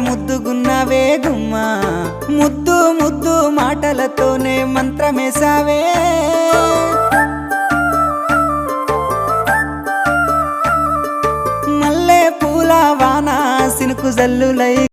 ముద్దుగున్నావే గుమ్మా ముద్దు ముద్దు మాటలతోనే మంత్రమేసావే మల్లె పూల వాన సినుకు జల్లులై